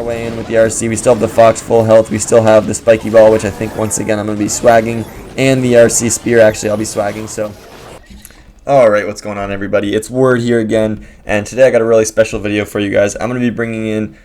our way in with the RC. We still have the Fox full health. We still have the spiky ball, which I think once again I'm going to be swagging, and the RC spear actually I'll be swagging. So, alright, what's going on everybody? It's Word here again, and today I got a really special video for you guys. I'm going to be bringing in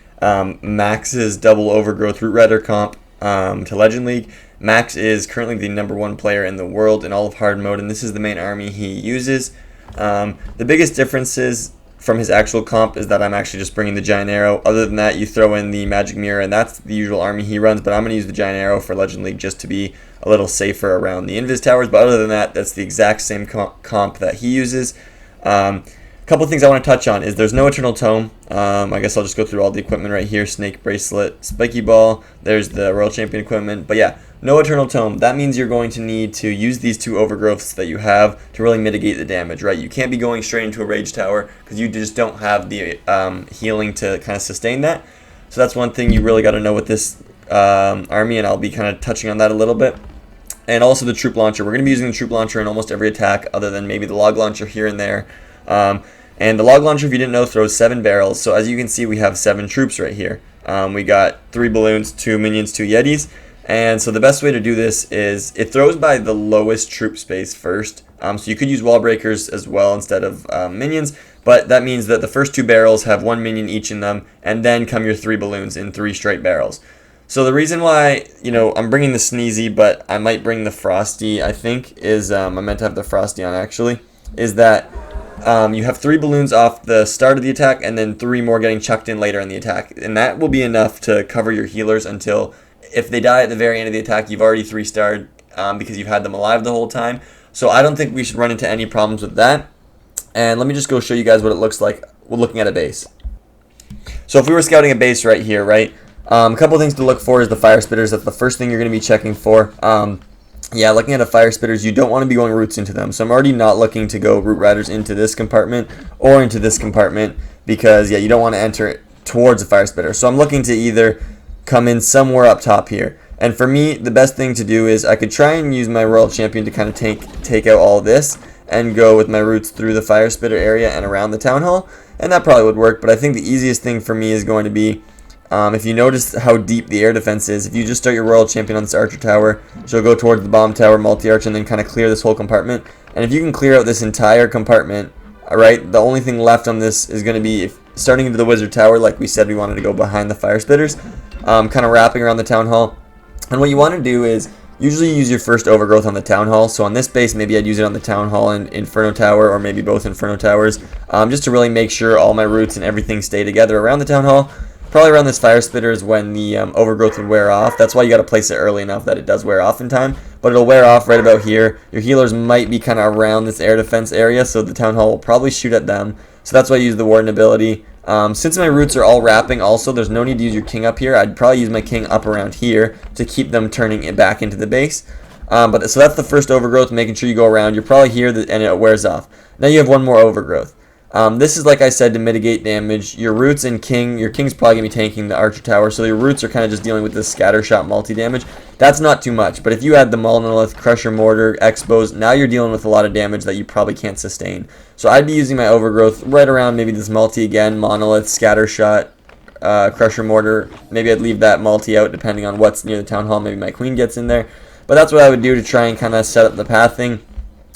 Max's double overgrowth Root Rider comp to Legend League. Max is currently the #1 player in the world in all of hard mode, and this is the main army he uses. The biggest differences from his actual comp is that I'm actually just bringing the Giant Arrow. Other than that, you throw in the Magic Mirror, and that's the usual army he runs, but I'm going to use the Giant Arrow for Legend League just to be a little safer around the Invis Towers. But other than that, that's the exact same comp that he uses. A couple of things I want to touch on is there's no Eternal Tome. I guess I'll just go through all the equipment right here. Snake Bracelet, Spiky Ball, there's the Royal Champion equipment. But yeah, no Eternal Tome. That means you're going to need to use these two overgrowths that you have to really mitigate the damage, right? You can't be going straight into a Rage Tower because you just don't have the healing to kind of sustain that. So that's one thing you really got to know with this army, and I'll be kind of touching on that a little bit. And also the Troop Launcher. We're going to be using the Troop Launcher in almost every attack other than maybe the Log Launcher here and there. And the Log Launcher, if you didn't know, throws 7 barrels. So as you can see, we have 7 troops right here. We got 3 balloons, 2 minions, 2 yetis. And so the best way to do this is it throws by the lowest troop space first. So you could use wall breakers as well instead of minions. But that means that the first 2 barrels have 1 minion each in them. And then come your 3 balloons in 3 straight barrels. So the reason why, I'm bringing the Sneezy, but I might bring the Frosty, I think, is, I meant to have the Frosty on actually, is that you have 3 balloons off the start of the attack and then 3 more getting chucked in later in the attack. And that will be enough to cover your healers until, if they die at the very end of the attack, you've already 3-starred because you've had them alive the whole time. So I don't think we should run into any problems with that. And let me just go show you guys what it looks like looking at a base. So if we were scouting a base right here, right? A couple things to look for is the Fire Spitters. That's the first thing you're going to be checking for. Yeah, looking at a Fire Spitters, you don't want to be going roots into them. So I'm already not looking to go Root Riders into this compartment or into this compartment because, yeah, you don't want to enter towards a Fire Spitter. So I'm looking to either come in somewhere up top here. And for me, the best thing to do is I could try and use my Royal Champion to kind of take out all this and go with my roots through the Fire Spitter area and around the Town Hall. And that probably would work, but I think the easiest thing for me is going to be, if you notice how deep the air defense is, if you just start your Royal Champion on this Archer Tower, she'll go towards the Bomb Tower, multi-arch, and then kind of clear this whole compartment. And if you can clear out this entire compartment, alright, the only thing left on this is going to be starting into the Wizard Tower, like we said we wanted to go behind the Fire Spitters, kind of wrapping around the Town Hall. And what you want to do is usually use your first overgrowth on the Town Hall. So on this base, maybe I'd use it on the Town Hall and Inferno Tower, or maybe both Inferno Towers, just to really make sure all my roots and everything stay together around the Town Hall. Probably around this Fire Spitter is when the overgrowth would wear off. That's why you got to place it early enough that it does wear off in time. But it'll wear off right about here. Your healers might be kind of around this air defense area, so the Town Hall will probably shoot at them. So that's why I use the Warden ability. Since my roots are all wrapping also, there's no need to use your King up here. I'd probably use my King up around here to keep them turning it back into the base. So that's the first overgrowth, making sure you go around. You're probably here and it wears off. Now you have one more overgrowth. This is, like I said, to mitigate damage. Your roots and King, your King's probably going to be tanking the Archer Tower, so your roots are kind of just dealing with this scatter shot multi-damage. That's not too much, but if you add the Monolith, Crusher Mortar, Expos, now you're dealing with a lot of damage that you probably can't sustain. So I'd be using my overgrowth right around maybe this multi again, Monolith, Scatter Shot, Crusher Mortar. Maybe I'd leave that multi out depending on what's near the Town Hall. Maybe my Queen gets in there. But that's what I would do to try and kind of set up the pathing.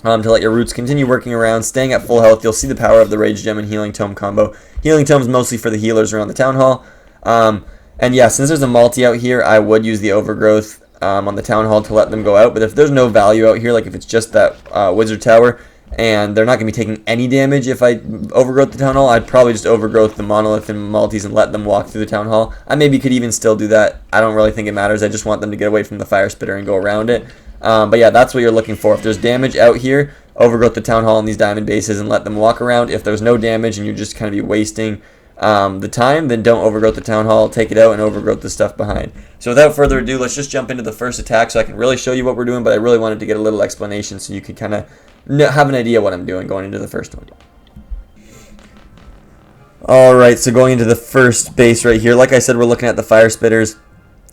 To let your roots continue working around, staying at full health. You'll see the power of the Rage Gem and Healing Tome combo. Healing Tome's mostly for the healers around the Town Hall. And yeah, since there's a multi out here, I would use the overgrowth on the Town Hall to let them go out. But if there's no value out here, like if it's just that Wizard Tower, and they're not going to be taking any damage if I overgrowth the Town Hall, I'd probably just overgrowth the Monolith and Multis and let them walk through the Town Hall. I maybe could even still do that. I don't really think it matters. I just want them to get away from the Fire Spitter and go around it. But yeah, that's what you're looking for. If there's damage out here, overgrowth the Town Hall in these diamond bases and let them walk around. If there's no damage and you're just kind of be wasting the time, then don't overgrowth the Town Hall, take it out and overgrowth the stuff behind. So without further ado, let's just jump into the first attack so I can really show you what we're doing, but I really wanted to get a little explanation so you could kind of have an idea what I'm doing going into the first one. Alright, so going into the first base right here, like I said, we're looking at the Fire Spitters.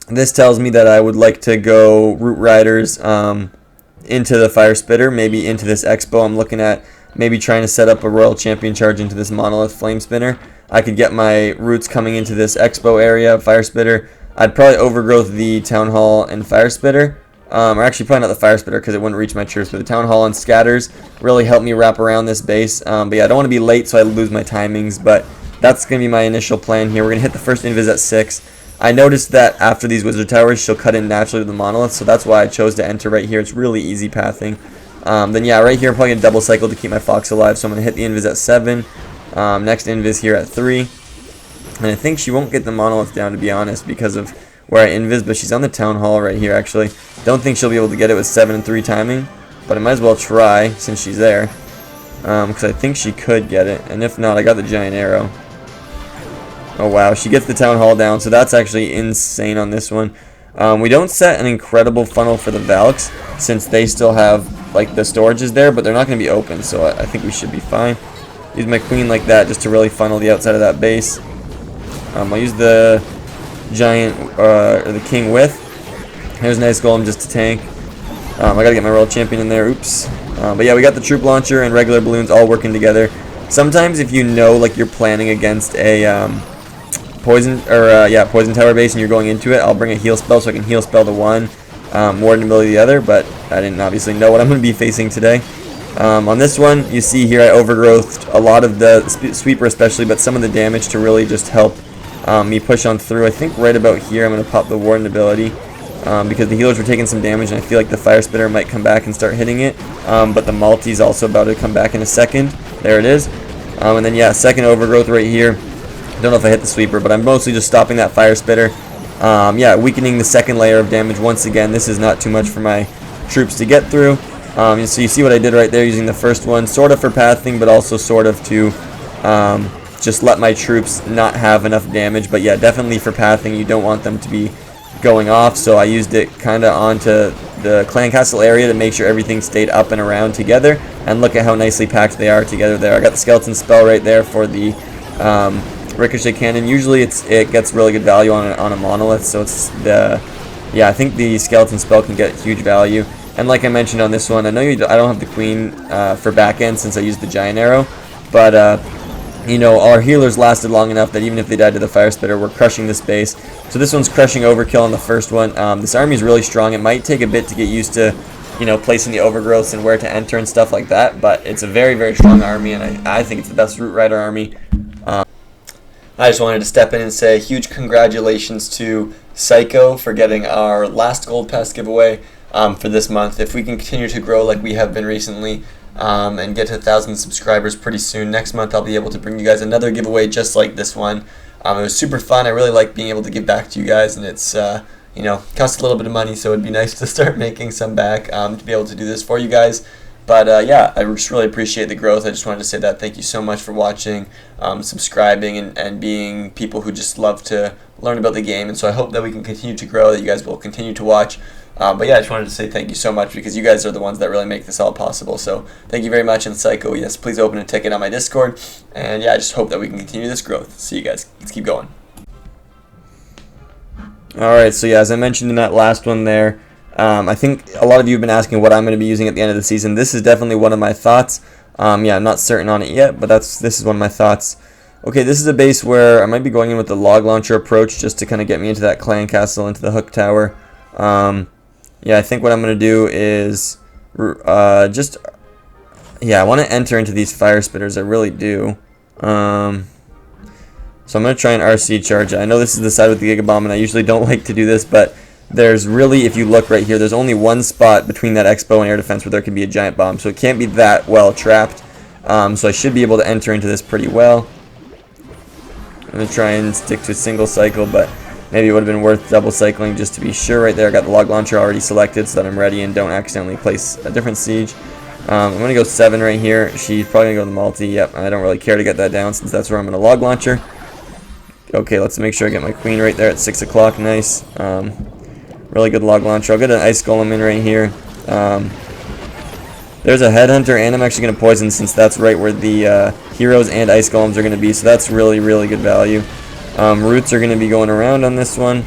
This tells me that I would like to go Root Riders into the Fire Spitter, maybe into this Expo. I'm looking at maybe trying to set up a Royal Champion charge into this Monolith Flame Spinner. I could get my roots coming into this Expo area, Fire Spitter. I'd probably overgrowth the Town Hall and Fire Spitter. Or actually probably not the Fire Spitter because it wouldn't reach my troops, but the Town Hall and Scatters really help me wrap around this base. But yeah, I don't want to be late so I lose my timings, but that's going to be my initial plan here. We're going to hit the first invis at 6. I noticed that after these Wizard Towers, she'll cut in naturally to the Monolith, so that's why I chose to enter right here. It's really easy pathing. Then yeah, right here I'm probably going to double cycle to keep my Fox alive, so I'm going to hit the invis at 7. Next invis here at 3. And I think she won't get the Monolith down, to be honest, because of where I invis, but she's on the Town Hall right here, actually. Don't think she'll be able to get it with 7 and 3 timing, but I might as well try since she's there, because I think she could get it, and if not, I got the Giant Arrow. Oh wow, she gets the Town Hall down, so that's actually insane on this one. We don't set an incredible funnel for the Valks, since they still have, like, the storages there, but they're not going to be open, so I think we should be fine. Use my Queen like that, just to really funnel the outside of that base. I'll use the Giant, or the King with. Here's an Ice Golem just to tank. I gotta get my Royal Champion in there, oops. But yeah, we got the Troop Launcher and regular balloons all working together. Sometimes if you know, like, you're planning against a, poison tower base and you're going into it, I'll bring a heal spell so I can heal spell the one, warden ability the other, but I didn't obviously know what I'm going to be facing today. On this one, you see here I overgrowthed a lot of the sweeper especially, but some of the damage to really just help me push on through. I think right about here I'm going to pop the warden ability because the healers were taking some damage and I feel like the Fire Spitter might come back and start hitting it, but the Malty's also about to come back in a second. There it is. And then yeah, second overgrowth right here. Don't know if I hit the sweeper, but I'm mostly just stopping that Fire Spitter. Yeah, weakening the second layer of damage once again. This is not too much for my troops to get through. So you see what I did right there using the first one, sort of for pathing, but also sort of to just let my troops not have enough damage. But yeah, definitely for pathing, you don't want them to be going off. So I used it kind of onto the Clan Castle area to make sure everything stayed up and around together. And look at how nicely packed they are together there. I got the Skeleton Spell right there for the Ricochet Cannon. Usually it gets really good value on a Monolith, so it's I think the Skeleton Spell can get huge value. And like I mentioned on this one, I know I don't have the Queen for back end since I used the Giant Arrow, but you know, our healers lasted long enough that even if they died to the Fire Spitter, we're crushing this base. So this one's crushing overkill on the first one. This army is really strong. It might take a bit to get used to, you know, placing the overgrowths and where to enter and stuff like that, but it's a very, very strong army, and I think it's the best Root Rider army. I just wanted to step in and say huge congratulations to Psycho for getting our last Gold Pass giveaway for this month. If we can continue to grow like we have been recently and get to 1,000 subscribers pretty soon, next month I'll be able to bring you guys another giveaway just like this one. It was super fun. I really like being able to give back to you guys, and it's you know, costs a little bit of money, so it'd be nice to start making some back to be able to do this for you guys. But yeah, I just really appreciate the growth. I just wanted to say that. Thank you so much for watching, subscribing, and being people who just love to learn about the game. And so I hope that we can continue to grow, that you guys will continue to watch. But yeah, I just wanted to say thank you so much because you guys are the ones that really make this all possible. So thank you very much. And Psycho, yes, please open a ticket on my Discord. And yeah, I just hope that we can continue this growth. See you guys. Let's keep going. Alright, so yeah, as I mentioned in that last one there, I think a lot of you have been asking what I'm going to be using at the end of the season. This is definitely one of my thoughts. Yeah, I'm not certain on it yet, but this is one of my thoughts. Okay, this is a base where I might be going in with the log launcher approach just to kind of get me into that clan castle, into the hook tower. Yeah, I think what I'm going to do is I want to enter into these fire spitters. I really do. So I'm going to try an RC charge. I know this is the side with the Giga Bomb, and I usually don't like to do this, but there's really, if you look right here, there's only one spot between that Expo and air defense where there can be a giant bomb, so it can't be that well trapped. So I should be able to enter into this pretty well. I'm going to try and stick to a single cycle, but maybe it would have been worth double cycling just to be sure right there. I got the log launcher already selected so that I'm ready and don't accidentally place a different siege. I'm going to go 7 right here. She's probably going to go to the multi. Yep, I don't really care to get that down since that's where I'm going to log launcher. Okay, let's make sure I get my queen right there at 6 o'clock. Nice. Really good log launcher. I'll get an ice golem in right here. There's a headhunter, and I'm actually going to poison since that's right where the heroes and ice golems are going to be. So that's really, really good value. Roots are going to be going around on this one.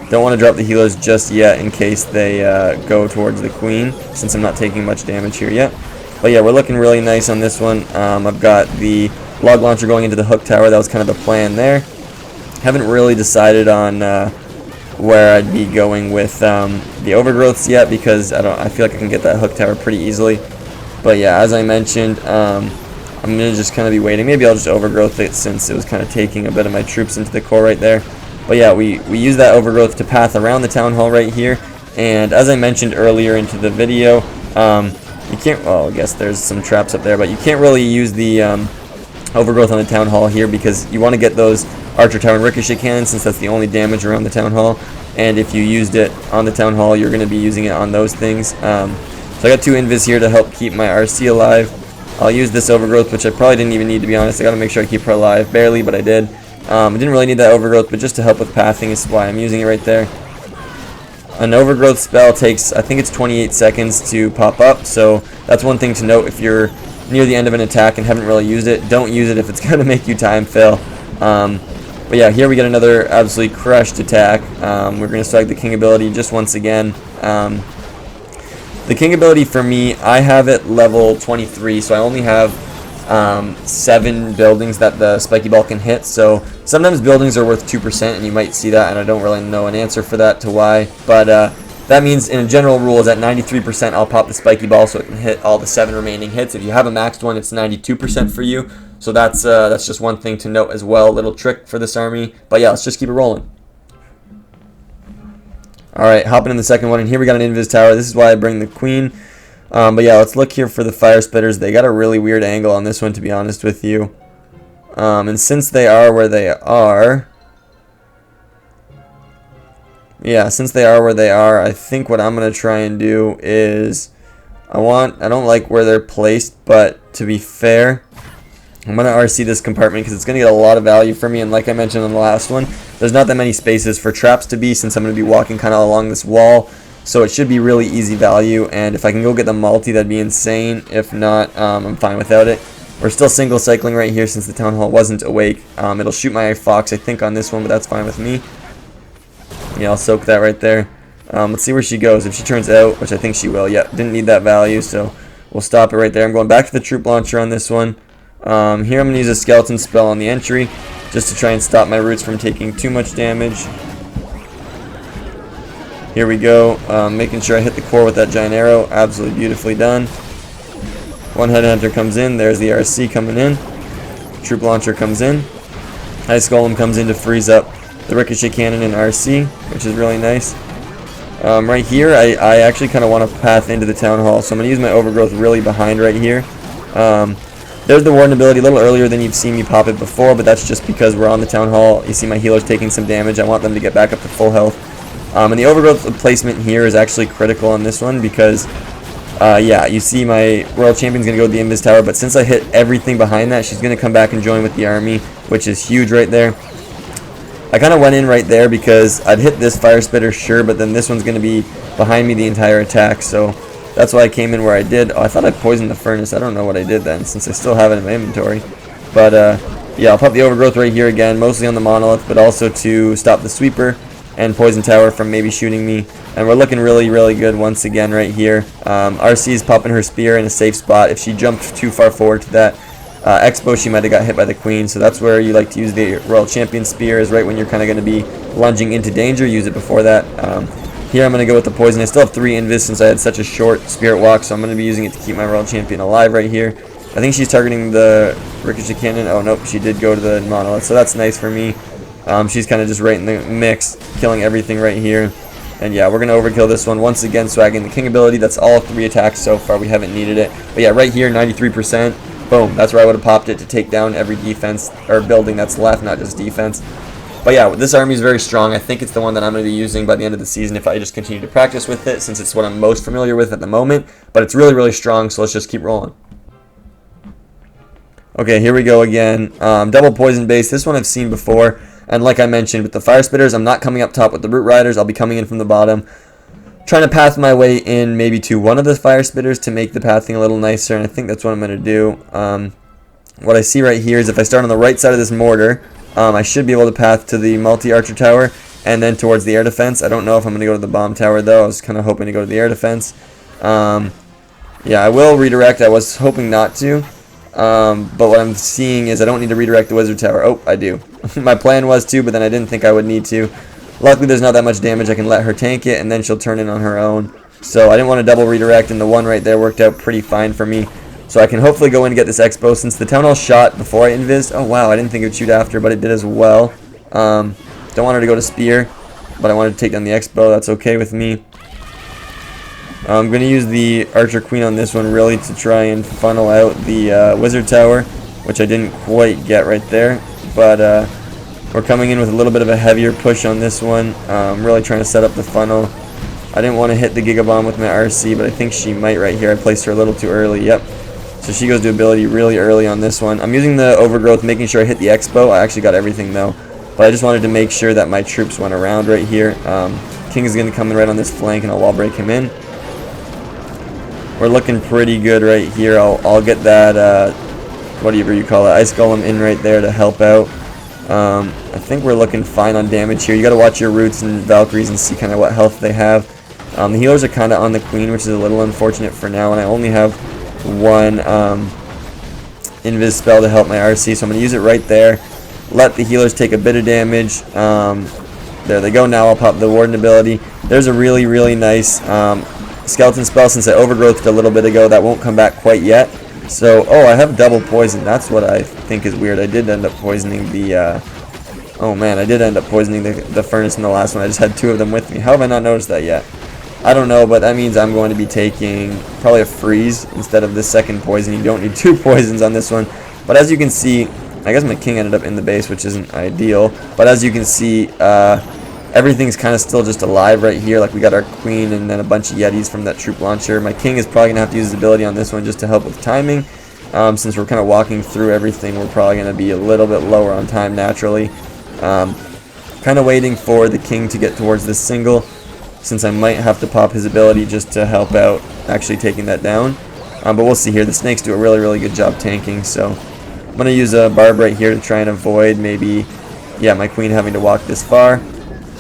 Don't want to drop the healers just yet in case they go towards the queen, since I'm not taking much damage here yet. But yeah, we're looking really nice on this one. I've got the log launcher going into the hook tower. That was kind of the plan there. Haven't really decided on where I'd be going with the overgrowths yet, because I feel like I can get that hook tower pretty easily. But yeah, as I mentioned, I'm gonna just kind of be waiting. Maybe I'll just overgrowth it, since it was kind of taking a bit of my troops into the core right there. But yeah, we use that overgrowth to path around the town hall right here. And as I mentioned earlier into the video, you can't, well, I guess there's some traps up there, but you can't really use the overgrowth on the town hall here, because you want to get those archer tower and ricochet cannons, since that's the only damage around the town hall. And if you used it on the town hall, you're going to be using it on those things. So I got 2 invis here to help keep my RC alive. I'll use this overgrowth, which I probably didn't even need, to be honest. I got to make sure I keep her alive, barely, but I did. I didn't really need that overgrowth, but just to help with pathing is why I'm using it right there. An overgrowth spell takes, I think it's 28 seconds to pop up, so that's one thing to note if you're near the end of an attack and haven't really used it. Don't use it if it's going to make you time fail. But yeah, here we get another absolutely crushed attack. We're going to strike the king ability just once again. The king ability for me, I have it level 23, so I only have 7 buildings that the spiky ball can hit. So sometimes buildings are worth 2%, and you might see that, and I don't really know an answer for that to why. But that means, in a general rule, is at 93% I'll pop the spiky ball so it can hit all the 7 remaining hits. If you have a maxed one, it's 92% for you. So that's just one thing to note as well. Little trick for this army. But yeah, let's just keep it rolling. Alright, hopping in the second one, and here we got an invis tower. This is why I bring the queen. But yeah, let's look here for the fire spitters. They got a really weird angle on this one, to be honest with you. And since they are where they are, I think what I'm going to try and do is, I don't like where they're placed, but to be fair, I'm going to RC this compartment because it's going to get a lot of value for me. And like I mentioned on the last one, there's not that many spaces for traps to be, since I'm going to be walking kind of along this wall. So it should be really easy value. And if I can go get the multi, that'd be insane. If not, I'm fine without it. We're still single cycling right here since the town hall wasn't awake. It'll shoot my fox, I think, on this one, but that's fine with me. Yeah, I'll soak that right there. Let's see where she goes. If she turns out, which I think she will, yeah, didn't need that value, so we'll stop it right there. I'm going back to the troop launcher on this one. Here I'm going to use a skeleton spell on the entry, just to try and stop my roots from taking too much damage. Here we go, making sure I hit the core with that giant arrow. Absolutely beautifully done. One headhunter comes in, there's the RC coming in. Troop launcher comes in. Ice golem comes in to freeze up the ricochet cannon and RC, which is really nice. Right here, I actually kind of want to path into the town hall, so I'm going to use my overgrowth really behind right here. There's the warden ability a little earlier than you've seen me pop it before, but that's just because we're on the town hall. You see my healers taking some damage. I want them to get back up to full health. And the overgrowth placement here is actually critical on this one because, yeah, you see my royal champion's going to go to the invis tower, but since I hit everything behind that, she's going to come back and join with the army, which is huge right there. I kind of went in right there because I'd hit this fire spitter, sure, but then this one's going to be behind me the entire attack, so that's why I came in where I did. Oh, I thought I poisoned the furnace. I don't know what I did then, since I still have it in my inventory. But, yeah, I'll pop the overgrowth right here again, mostly on the monolith, but also to stop the sweeper and poison tower from maybe shooting me. And we're looking really, really good once again right here. RC is popping her spear in a safe spot. If she jumped too far forward to that expo, she might have got hit by the queen. So that's where you like to use the royal champion spear, is right when you're kind of going to be lunging into danger. Use it before that. Here I'm going to go with the poison. I still have 3 invis since I had such a short spirit walk, so I'm going to be using it to keep my royal champion alive right here. I think she's targeting the ricochet cannon. Oh, nope, she did go to the monolith, so that's nice for me. She's kind of just right in the mix, killing everything right here. And yeah, we're going to overkill this one. Once again, swagging the king ability. That's all 3 attacks so far. We haven't needed it. But yeah, right here, 93%. Boom. That's where I would have popped it to take down every defense or building that's left, not just defense. But yeah, this army is very strong. I think it's the one that I'm going to be using by the end of the season if I just continue to practice with it, since it's what I'm most familiar with at the moment. But it's really, really strong, so let's just keep rolling. Okay, here we go again. Double poison base. This one I've seen before. And like I mentioned, with the fire spitters, I'm not coming up top with the root riders. I'll be coming in from the bottom, trying to path my way in maybe to one of the fire spitters to make the pathing a little nicer, and I think that's what I'm going to do. What I see right here is if I start on the right side of this mortar, I should be able to path to the multi-archer tower and then towards the air defense. I don't know if I'm going to go to the bomb tower, though. I was kind of hoping to go to the air defense. Yeah, I will redirect. I was hoping not to. But what I'm seeing is I don't need to redirect the wizard tower. Oh, I do. My plan was to, but then I didn't think I would need to. Luckily, there's not that much damage. I can let her tank it, and then she'll turn in on her own. So I didn't want to double redirect, and the one right there worked out pretty fine for me. So I can hopefully go in and get this expo. Since the town hall shot before I invised. Oh, wow, I didn't think it would shoot after, but it did as well. Don't want her to go to spear, but I wanted to take down the expo. That's okay with me. I'm going to use the Archer Queen on this one really to try and funnel out the Wizard Tower, which I didn't quite get right there. But we're coming in with a little bit of a heavier push on this one. I'm really trying to set up the funnel. I didn't want to hit the Giga Bomb with my RC, but I think she might right here. I placed her a little too early. Yep. So she goes to ability really early on this one. I'm using the Overgrowth, making sure I hit the Expo. I actually got everything though. But I just wanted to make sure that my troops went around right here. King is going to come in right on this flank, and I'll wall break him in. We're looking pretty good right here. I'll get that, whatever you call it, Ice Golem in right there to help out. I think we're looking fine on damage here. You got to watch your Roots and Valkyries and see kind of what health they have. The healers are kind of on the Queen, which is a little unfortunate for now, and I only have one Invis spell to help my RC, so I'm going to use it right there. Let the healers take a bit of damage. There they go. Now I'll pop the Warden ability. There's a really, really nice skeleton spell since I overgrowthed a little bit ago. That won't come back quite yet. So, oh, I have double poison. That's what I think is weird. I did end up poisoning the, oh man, I did end up poisoning the furnace in the last one. I just had two of them with me. How have I not noticed that yet? I don't know, but that means I'm going to be taking probably a freeze instead of the second poison. You don't need two poisons on this one. But as you can see, I guess my king ended up in the base, which isn't ideal. But as you can see, everything's kind of still just alive right here. Like we got our queen and then a bunch of yetis from that troop launcher. My king is probably going to have to use his ability on this one just to help with timing. Since we're kind of walking through everything, we're probably going to be a little bit lower on time naturally. Kind of waiting for the king to get towards this single, since I might have to pop his ability just to help out actually taking that down. But we'll see here. The snakes do a really, really good job tanking, so I'm going to use a barb right here to try and avoid maybe, yeah, my queen having to walk this far.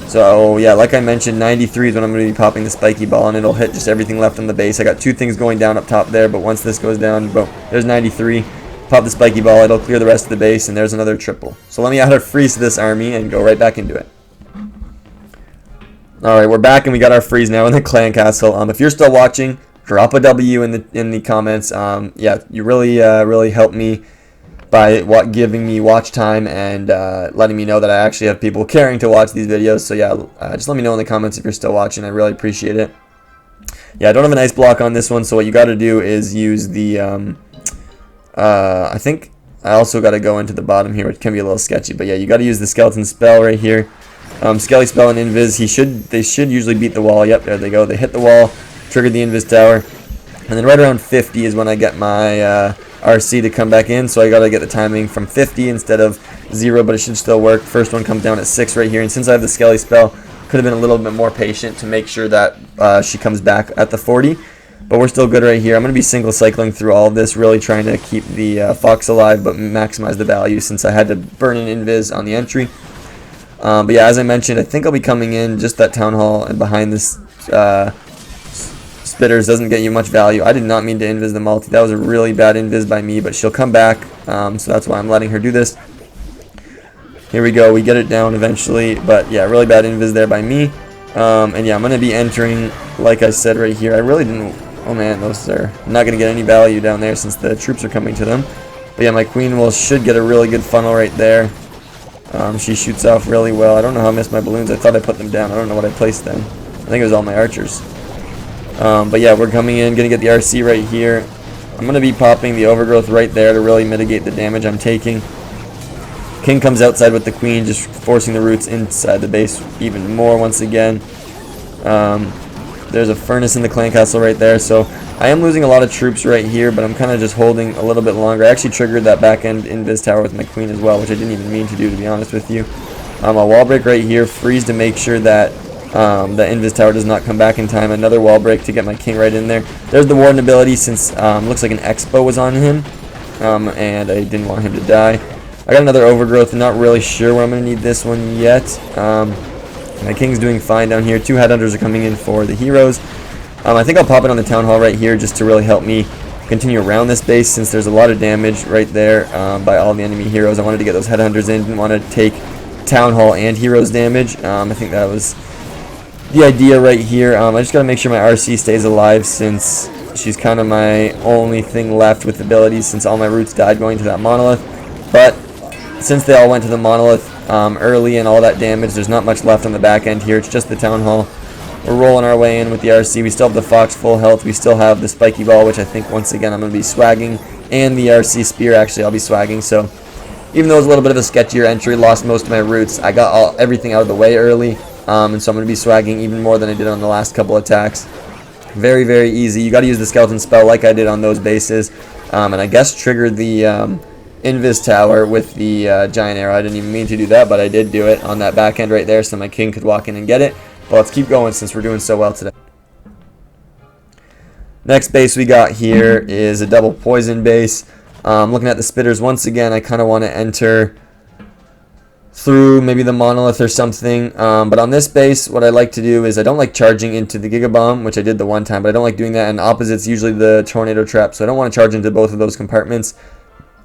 So, yeah, like I mentioned, 93 is when I'm going to be popping the spiky ball, and it'll hit just everything left on the base. I got two things going down up top there, but once this goes down, boom, there's 93. Pop the spiky ball, it'll clear the rest of the base, and there's another triple. So let me add a freeze to this army and go right back into it. Alright, we're back, and we got our freeze now in the clan castle. If you're still watching, drop a W in the comments. Yeah, you really helped me by giving me watch time and letting me know that I actually have people caring to watch these videos. So yeah, just let me know in the comments if you're still watching. I really appreciate it. Yeah, I don't have an ice block on this one, so what you got to do is use the I think I also got to go into the bottom here, which can be a little sketchy, but yeah, you got to use the skeleton spell right here. Skelly spell and invis. They should usually beat the wall. Yep, there they go. They hit the wall, triggered the invis tower, and then right around 50 is when I get my RC to come back in. So I got to get the timing from 50 instead of 0, but it should still work. First one comes down at 6 right here, and since I have the Skelly spell, could have been a little bit more patient to make sure that she comes back at the 40. But we're still good right here. I'm going to be single cycling through all of this, really trying to keep the fox alive, but maximize the value since I had to burn an invis on the entry. But yeah, as I mentioned, I think I'll be coming in just that town hall and behind this spitters doesn't get you much value. I did not mean to invis the multi. That was a really bad invis by me, but she'll come back, so that's why I'm letting her do this. Here we go. We get it down eventually, but yeah, really bad invis there by me. And yeah, I'm going to be entering, like I said right here. I really didn't... Oh man, those are not going to get any value down there since the troops are coming to them. But yeah, my queen should get a really good funnel right there. She shoots off really well. I don't know how I missed my balloons. I thought I put them down. I don't know what I placed them. I think it was all my archers. But yeah, we're coming in, going to get the RC right here. I'm going to be popping the overgrowth right there to really mitigate the damage I'm taking. King comes outside with the queen, just forcing the roots inside the base even more once again. There's a furnace in the clan castle right there, so I am losing a lot of troops right here, but I'm kind of just holding a little bit longer. I actually triggered that back end invis tower with my queen as well, which I didn't even mean to do, to be honest with you. I'll wall break right here, freeze to make sure that the invis tower does not come back in time. Another wall break to get my king right in there. There's the warden ability since looks like an expo was on him, and I didn't want him to die. I got another overgrowth. I'm not really sure where I'm going to need this one yet. My king's doing fine down here. Two headhunters are coming in for the heroes. I think I'll pop it on the Town Hall right here just to really help me continue around this base, since there's a lot of damage right there by all the enemy heroes. I wanted to get those headhunters in, didn't want to take Town Hall and heroes damage. I think that was the idea right here. I just got to make sure my RC stays alive, since she's kind of my only thing left with abilities, since all my roots died going to that monolith. But since they all went to the monolith early and all that damage, there's not much left on the back end here. It's just the Town Hall. We're rolling our way in with the RC. We still have the Fox full health. We still have the spiky ball, which I think once again I'm going to be swagging, and the RC spear actually I'll be swagging. So even though it was a little bit of a sketchier entry, lost most of my roots, I got everything out of the way early, and so I'm going to be swagging even more than I did on the last couple attacks. Very, very easy. You got to use the skeleton spell like I did on those bases, and I guess triggered the Invis Tower with the giant arrow. I didn't even mean to do that, but I did do it on that back end right there, so my king could walk in and get it. But let's keep going since we're doing so well today. Next base we got here is a double poison base. Looking at the spitters once again, I kind of want to enter through maybe the monolith or something. But on this base, what I like to do is I don't like charging into the Giga Bomb, which I did the one time, but I don't like doing that. And opposite's usually the tornado trap, so I don't want to charge into both of those compartments.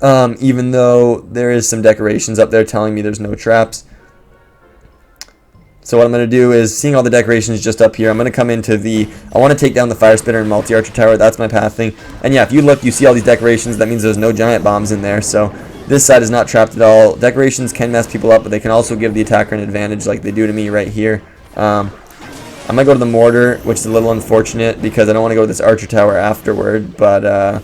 Even though there is some decorations up there telling me there's no traps. So what I'm going to do is, seeing all the decorations just up here, I'm going to come into the, I want to take down the fire spitter and multi-archer tower. That's my pathing. And yeah, if you look, you see all these decorations. That means there's no giant bombs in there. So this side is not trapped at all. Decorations can mess people up, but they can also give the attacker an advantage like they do to me right here. I might go to the mortar, which is a little unfortunate because I don't want to go to this archer tower afterward. But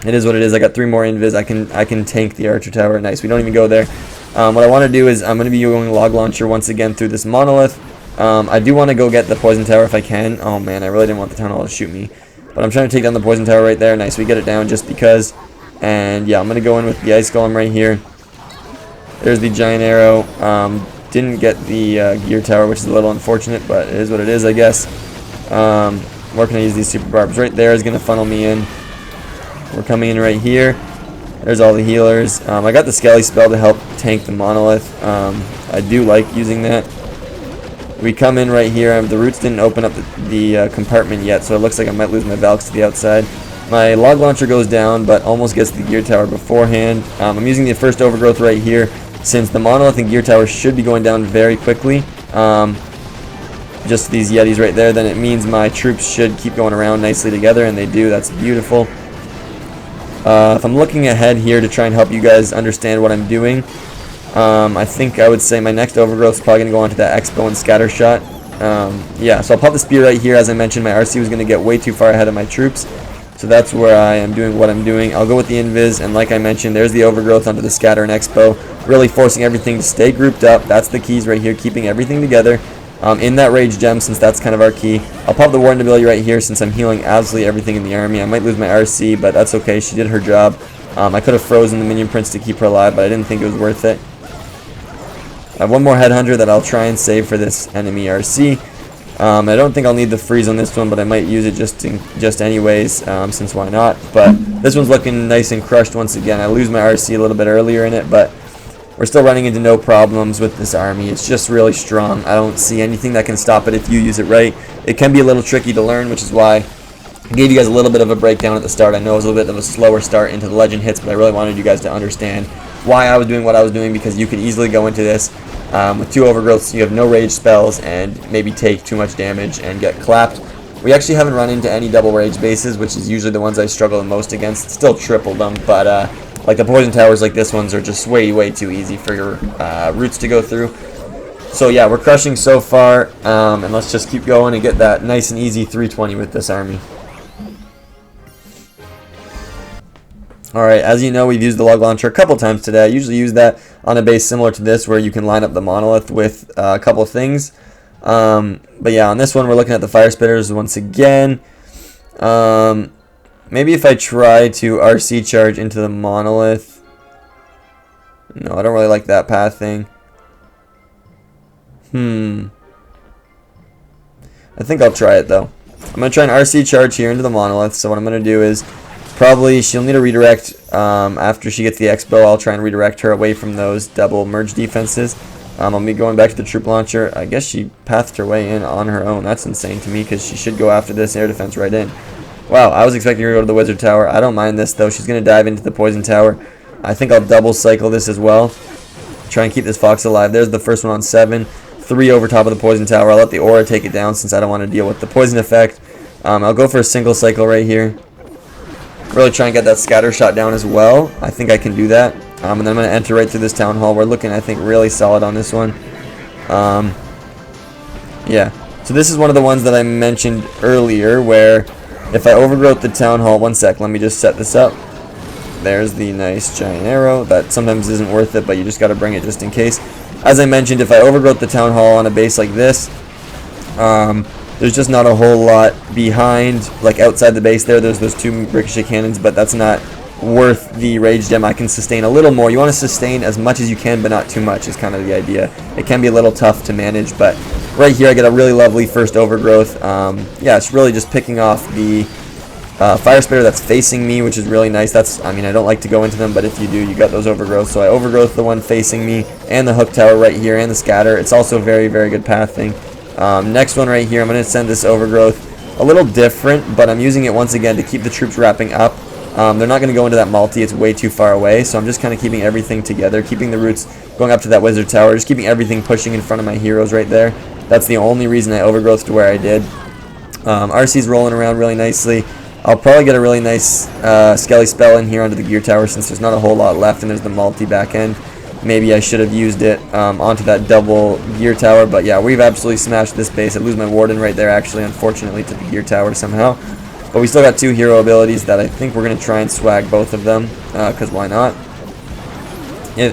it is what it is. I got 3 more invis. I can tank the archer tower. Nice. We don't even go there. What I want to do is I'm going to be going log launcher once again through this monolith. I do want to go get the poison tower if I can. Oh man, I really didn't want the Town Hall to shoot me. But I'm trying to take down the poison tower right there. Nice, we get it down just because. And yeah, I'm going to go in with the ice golem right here. There's the giant arrow. Didn't get the gear tower, which is a little unfortunate, but it is what it is, I guess. Where can I use these super barbs? Right there is going to funnel me in. We're coming in right here. There's all the healers. I got the Skelly spell to help tank the monolith. I do like using that. We come in right here. The roots didn't open up the compartment yet, so it looks like I might lose my Valks to the outside. My log launcher goes down, but almost gets the gear tower beforehand. I'm using the first overgrowth right here, since the monolith and gear tower should be going down very quickly. Just these yetis right there, then it means my troops should keep going around nicely together, and they do. That's beautiful. If I'm looking ahead here to try and help you guys understand what I'm doing, I think I would say my next overgrowth is probably going to go onto that Expo and Scatter Shot. Yeah, so I'll pop the spear right here. As I mentioned, my RC was going to get way too far ahead of my troops, so that's where I am doing what I'm doing. I'll go with the Invis, and like I mentioned, there's the overgrowth onto the Scatter and Expo, really forcing everything to stay grouped up. That's the keys right here, keeping everything together. In that rage gem, since that's kind of our key. I'll pop the warden ability right here since I'm healing absolutely everything in the army. I might lose my RC, but that's okay. She did her job. I could have frozen the minion prince to keep her alive, but I didn't think it was worth it. I have one more headhunter that I'll try and save for this enemy RC. I don't think I'll need the freeze on this one, but I might use it just anyways, since why not. But this one's looking nice and crushed once again. I lose my RC a little bit earlier in it, but we're still running into no problems with this army. It's just really strong. I don't see anything that can stop it if you use it right. It can be a little tricky to learn, which is why I gave you guys a little bit of a breakdown at the start. I know it was a little bit of a slower start into the legend hits, but I really wanted you guys to understand why I was doing what I was doing, because you could easily go into this with 2 overgrowths. You have no rage spells and maybe take too much damage and get clapped. We actually haven't run into any double rage bases, which is usually the ones I struggle the most against. Still tripled them, but like the poison towers like this ones are just way too easy for your roots to go through. So yeah, we're crushing so far, and let's just keep going and get that nice and easy 320 with this army. Alright, as you know, we've used the log launcher a couple times today. I usually use that on a base similar to this, where you can line up the monolith with a couple of things. But yeah, on this one we're looking at the fire spitters once again. Maybe if I try to RC charge into the monolith. No, I don't really like that path thing. I think I'll try it though. I'm going to try an RC charge here into the monolith. So what I'm going to do is, probably she'll need a redirect after she gets the Expo. I'll try and redirect her away from those double merge defenses. I'll be going back to the troop launcher. I guess she pathed her way in on her own. That's insane to me because she should go after this air defense right in. Wow, I was expecting her to go to the wizard tower. I don't mind this, though. She's going to dive into the poison tower. I think I'll double cycle this as well. Try and keep this fox alive. There's the first one on 7. 3 over top of the poison tower. I'll let the aura take it down since I don't want to deal with the poison effect. I'll go for a single cycle right here. Really try and get that scatter shot down as well. I think I can do that. And then I'm going to enter right through this town hall. We're looking, I think, really solid on this one. Yeah. So this is one of the ones that I mentioned earlier where if I overgrowth the town hall, one sec, let me just set this up. There's the nice giant arrow. That sometimes isn't worth it, but you just got to bring it just in case. As I mentioned, if I overgrowth the town hall on a base like this, there's just not a whole lot behind, like outside the base there. There's those 2 ricochet cannons, but that's not worth the rage gem. I can sustain a little more. You want to sustain as much as you can, but not too much is kind of the idea. It can be a little tough to manage, but right here I get a really lovely first overgrowth. Yeah, it's really just picking off the fire spitter that's facing me, which is really nice. That's, I mean, I don't like to go into them, but if you do, you got those overgrowths. So I overgrowth the one facing me and the hook tower right here and the scatter. It's also very, very good pathing. Next one right here, I'm going to send this overgrowth a little different, but I'm using it once again to keep the troops wrapping up. They're not going to go into that multi. It's way too far away, so I'm just kind of keeping everything together, keeping the roots going up to that wizard tower, just keeping everything pushing in front of my heroes right there. That's the only reason I overgrowthed to where I did. RC's rolling around really nicely. I'll probably get a really nice Skelly spell in here onto the gear tower since there's not a whole lot left and there's the multi back end. Maybe I should have used it onto that double gear tower, but yeah, we've absolutely smashed this base. I lose my warden right there, actually, unfortunately, to the gear tower somehow. But we still got 2 hero abilities that I think we're going to try and swag both of them, because why not?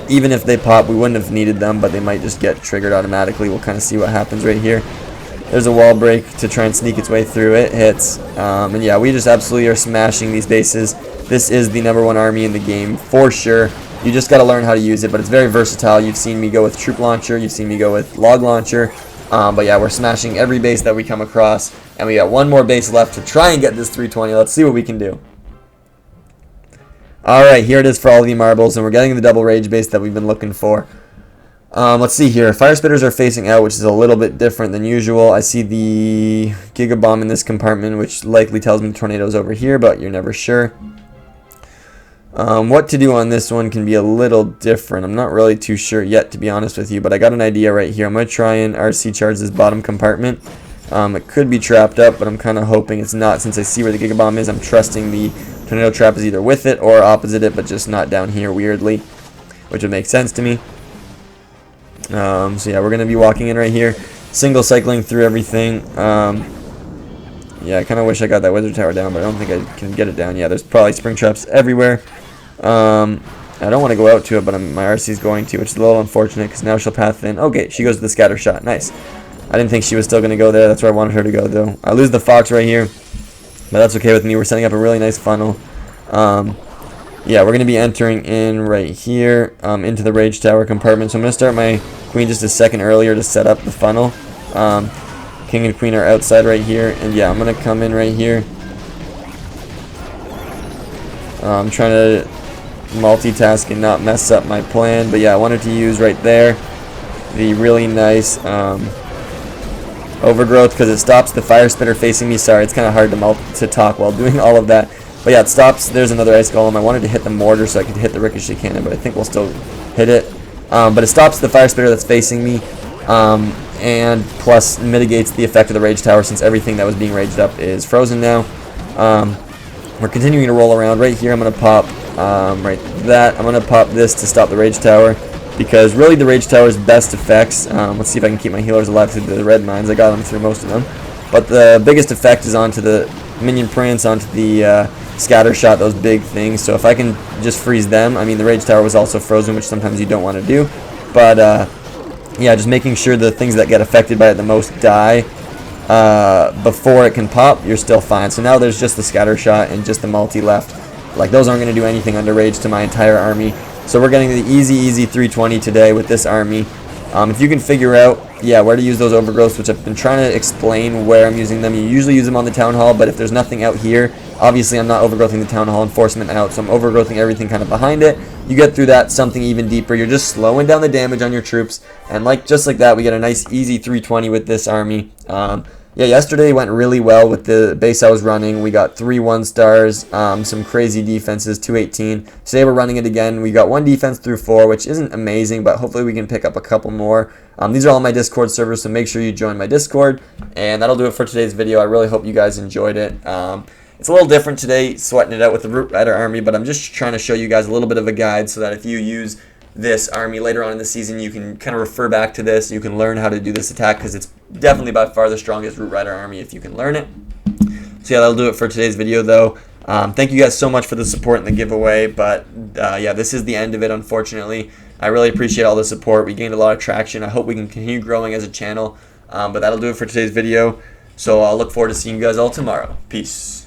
Even if they pop, we wouldn't have needed them, but they might just get triggered automatically. We'll kind of see what happens right here. There's a wall break to try and sneak its way through. It hits. And yeah, we just absolutely are smashing these bases. This is the #1 army in the game, for sure. You just got to learn how to use it, but it's very versatile. You've seen me go with troop launcher. You've seen me go with log launcher. But yeah, we're smashing every base that we come across. And we got one more base left to try and get this 320. Let's see what we can do. Alright, here it is for all the marbles. And we're getting the double rage base that we've been looking for. Let's see here. Fire spitters are facing out, which is a little bit different than usual. I see the Giga Bomb in this compartment, which likely tells me the tornado's over here, but you're never sure. What to do on this one can be a little different. I'm not really too sure yet, to be honest with you, but I got an idea right here. I'm going to try and RC charge this bottom compartment. It could be trapped up, but I'm kind of hoping it's not. Since I see where the Giga Bomb is, I'm trusting the tornado trap is either with it or opposite it, but just not down here weirdly, which would make sense to me. So yeah, we're going to be walking in right here, single cycling through everything. Yeah, I kind of wish I got that wizard tower down, but I don't think I can get it down. Yeah, there's probably spring traps everywhere. I don't want to go out to it, but my RC is going to, which is a little unfortunate because now she'll path in. Okay, she goes to the scatter shot. Nice. I didn't think she was still going to go there. That's where I wanted her to go, though. I lose the fox right here, but that's okay with me. We're setting up a really nice funnel. Yeah, we're going to be entering in right here into the rage tower compartment. So I'm going to start my queen just a second earlier to set up the funnel. King and queen are outside right here, and yeah, I'm going to come in right here. I'm trying to multitask and not mess up my plan, but yeah, I wanted to use right there the really nice overgrowth because it stops the fire spitter facing me. Sorry, it's kind of hard to talk while doing all of that, but yeah, it stops. There's another ice golem. I wanted to hit the mortar so I could hit the ricochet cannon, but I think we'll still hit it. But it stops the fire spitter that's facing me, and plus mitigates the effect of the rage tower since everything that was being raged up is frozen now. We're continuing to roll around. Right here I'm going to pop right that. I'm going to pop this to stop the rage tower because really the rage tower's best effects, let's see if I can keep my healers alive through the red mines. I got them through most of them, but the biggest effect is onto the minion prints, onto the scatter shot, those big things. So if I can just freeze them, I mean the rage tower was also frozen, which sometimes you don't want to do, but yeah, just making sure the things that get affected by it the most die before it can pop, you're still fine. So now there's just the scatter shot and just the multi left. Like those aren't going to do anything under rage to my entire army. So we're getting the easy 320 today with this army. If you can figure out, where to use those overgrowths, which I've been trying to explain where I'm using them. You usually use them on the Town Hall, but if there's nothing out here, obviously I'm not overgrowthing the Town Hall enforcement out, so I'm overgrowthing everything kind of behind it. You get through that, something even deeper. You're just slowing down the damage on your troops, and just like that, we get a nice easy 320 with this army. Yesterday went really well with the base I was running. We got 3 1-stars, some crazy defenses, 218. Today we're running it again. We got 1 defense through 4, which isn't amazing, but hopefully we can pick up a couple more. These are all my Discord servers, so make sure you join my Discord. And that'll do it for today's video. I really hope you guys enjoyed it. It's a little different today, sweating it out with the Root Rider army, but I'm just trying to show you guys a little bit of a guide so that if you use this army later on in the season, you can kind of refer back to this. You can learn how to do this attack because it's definitely by far the strongest Root Rider army if you can learn it. So that'll do it for today's video though. Thank you guys so much for the support and the giveaway, but this is the end of it, unfortunately. I really appreciate all the support. We gained a lot of traction. I hope we can continue growing as a channel, but that'll do it for today's video. So I'll look forward to seeing you guys all tomorrow. Peace.